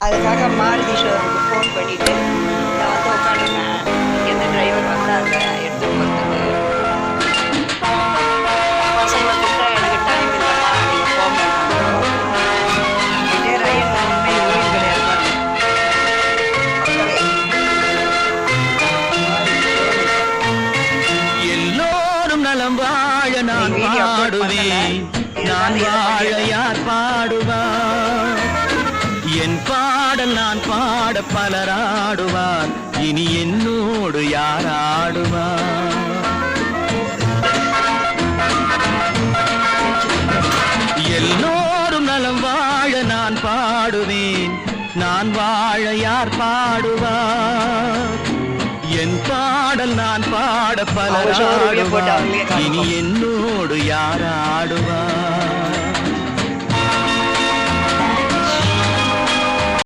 அதுக்காக மாருதி ஷோரூமுக்கு ஃபோன் பண்ணிவிட்டு நான் வந்து உட்காந்துருக்கேன். இங்கேருந்து டிரைவர் வந்தாங்க எடுத்துகிட்டு போகிறதுக்கு. பசங்களை கூப்பிட்டா எனக்கு டைம் இல்லைம்மா நீங்கள் போங்க. இதே ரயில் உண்மை ஓய்வு கிடையாது. எல்லோரும் நலம் வாழ நான் பாடுவேன், நான் வாழ யார் பாடுவார்? என் பாடல் நான் பாட பலராடுவார், இனி என்னோடு யார் ஆடுவார்? எல்லோரும் நலம் வாழ நான் பாடுவேன், நான் வாழ யார் பாடுவார்? என் பாடல் நான் பாட பலராடுவார், இனி என்னோடு யார் ஆடுவார்?